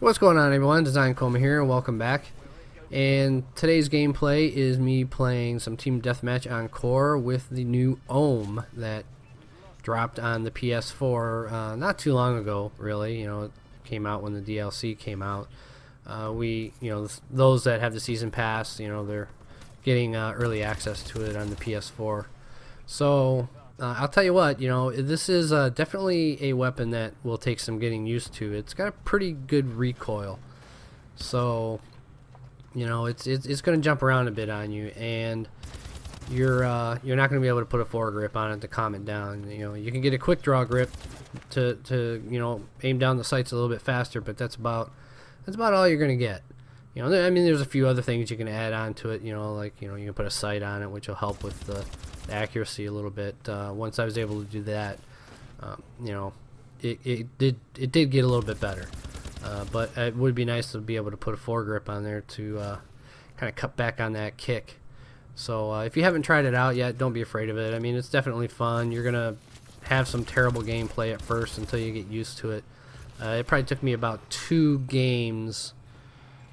What's going on, everyone? Design Coma here, and welcome back. And today's gameplay is me playing some Team Deathmatch on Core with the new Ohm that dropped on the PS4 not too long ago, really. You know, it came out when the DLC came out. Those that have the season pass, you know, they're getting early access to it on the PS4. So I'll tell you what, you know, this is definitely a weapon that will take some getting used to. It's got a pretty good recoil, so you know it's going to jump around a bit on you, and you're not going to be able to put a foregrip on it to calm it down. You know, you can get a quick draw grip to you know, aim down the sights a little bit faster, but that's about all you're going to get. You know, I mean, there's a few other things you can add on to it. You know, like, you know, you can put a sight on it, which will help with the accuracy a little bit. Once I was able to do that, you know, it did get a little bit better. But it would be nice to be able to put a foregrip on there to kind of cut back on that kick. So if you haven't tried it out yet, don't be afraid of it. I mean, it's definitely fun. You're gonna have some terrible gameplay at first until you get used to it. It probably took me about 2 games.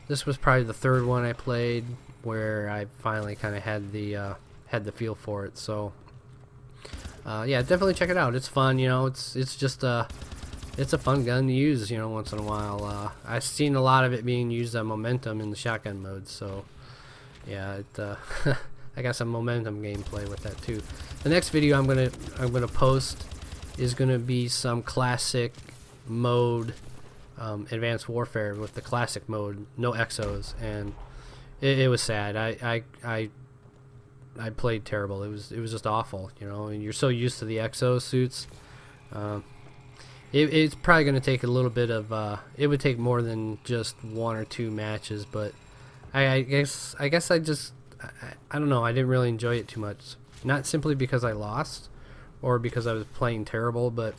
This was probably the 3rd one I played where I finally kind of had the feel for it. So yeah, definitely check it out. It's fun. You know, it's just it's a fun gun to use, you know, once in a while. I've seen a lot of it being used on momentum in the shotgun mode. So yeah, I got some momentum gameplay with that too. The next video I'm gonna post is gonna be some classic mode. Advanced Warfare with the classic mode, no exos, and it was sad. I played terrible. It was just awful, you know. And you're so used to the exo suits. It's probably going to take a little bit of. It would take more than just 1 or 2 matches, but I guess I don't know. I didn't really enjoy it too much. Not simply because I lost, or because I was playing terrible, but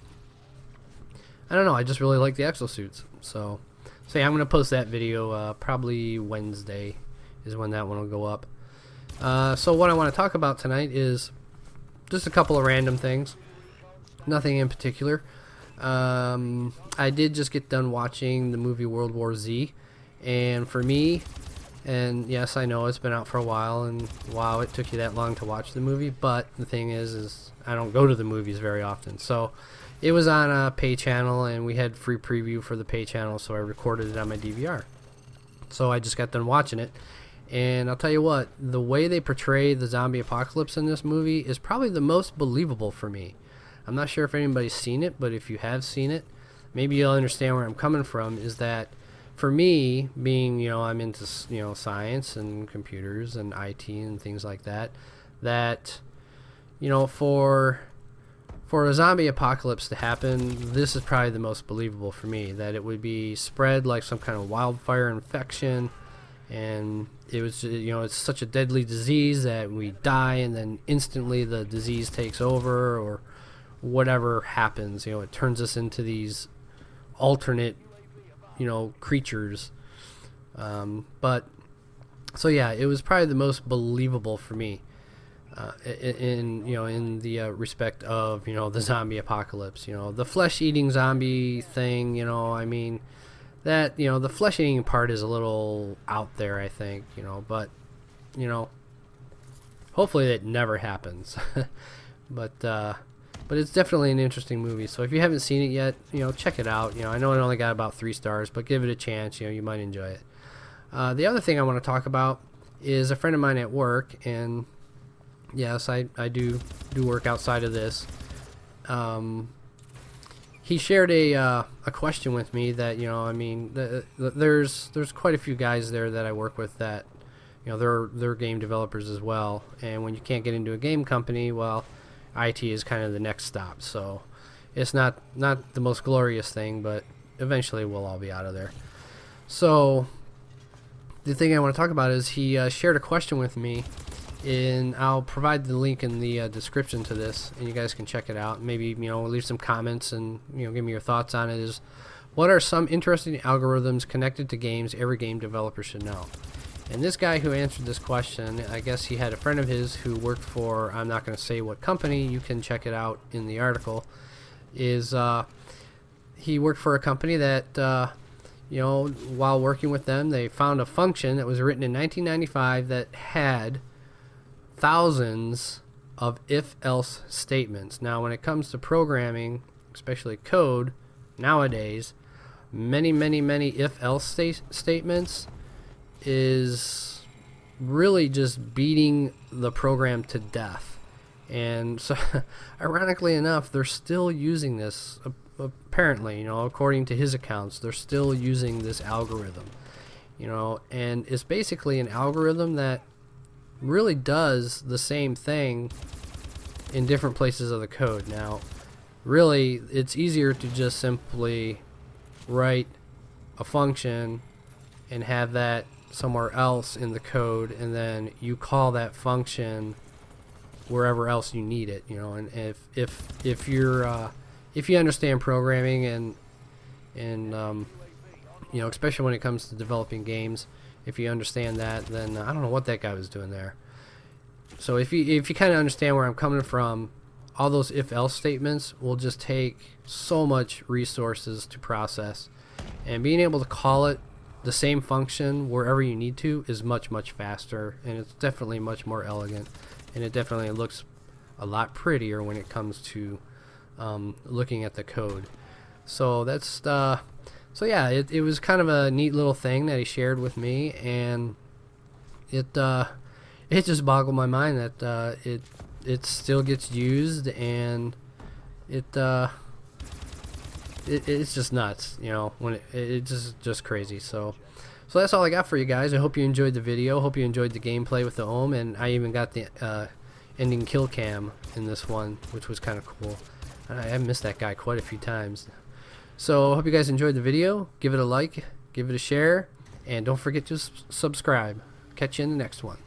I don't know. I just really like the exosuits. So yeah, I'm going to post that video probably Wednesday is when that one will go up. So what I want to talk about tonight is just a couple of random things. Nothing in particular. I did just get done watching the movie World War Z. And for me, and yes, I know it's been out for a while, and wow, it took you that long to watch the movie. But the thing is I don't go to the movies very often. So it was on a pay channel, and we had free preview for the pay channel, so I recorded it on my DVR. So I just got done watching it, and I'll tell you what, the way they portray the zombie apocalypse in this movie is probably the most believable for me. I'm not sure if anybody's seen it, but if you have seen it, maybe you'll understand where I'm coming from. Is that for me, being, you know, I'm into, you know, science and computers and IT and things like that, that, you know, for a zombie apocalypse to happen, this is probably the most believable for me. That it would be spread like some kind of wildfire infection, and it was, you know, it's such a deadly disease that we die, and then instantly the disease takes over, or whatever happens. You know, it turns us into these alternate, you know, creatures. But so yeah, it was probably the most believable for me. In the respect of, you know, the zombie apocalypse, you know, the flesh-eating zombie thing, you know, I mean, that, you know, the flesh-eating part is a little out there, I think, you know, but, you know, hopefully that never happens. but it's definitely an interesting movie. So if you haven't seen it yet, you know, check it out. You know, I know it only got about 3 stars, but give it a chance. You know, you might enjoy it. The other thing I want to talk about is a friend of mine at work, and yes, I do work outside of this. He shared a question with me that, you know, I mean, there's quite a few guys there that I work with that, you know, they're game developers as well. And when you can't get into a game company, well, IT is kind of the next stop. So it's not the most glorious thing, but eventually we'll all be out of there. So the thing I want to talk about is he shared a question with me, and I'll provide the link in the description to this, and you guys can check it out. Maybe, you know, leave some comments and, you know, give me your thoughts on it. Is, what are some interesting algorithms connected to games every game developer should know? And this guy who answered this question, I guess he had a friend of his who worked for, I'm not going to say what company, you can check it out in the article, is he worked for a company that while working with them, they found a function that was written in 1995 that had thousands of if-else statements. Now, when it comes to programming, especially code, nowadays, many if-else statements is really just beating the program to death. And so, ironically enough, they're still using this. Apparently, according to his accounts, they're still using this algorithm. And it's basically an algorithm that really does the same thing in different places of the code. Now, really, it's easier to just simply write a function and have that somewhere else in the code, and then you call that function wherever else you need it. And if you understand programming and especially when it comes to developing games, if you understand that, then I don't know what that guy was doing there. So if you kind of understand where I'm coming from, all those if-else statements will just take so much resources to process, and being able to call it the same function wherever you need to is much faster, and it's definitely much more elegant, and it definitely looks a lot prettier when it comes to looking at the code. So that's so yeah, it was kind of a neat little thing that he shared with me, and it just boggled my mind that it still gets used, and it's just nuts, when it's just crazy. So that's all I got for you guys. I hope you enjoyed the video. Hope you enjoyed the gameplay with the Ohm, and I even got the ending kill cam in this one, which was kind of cool. I missed that guy quite a few times. So I hope you guys enjoyed the video. Give it a like, give it a share, and don't forget to subscribe. Catch you in the next one.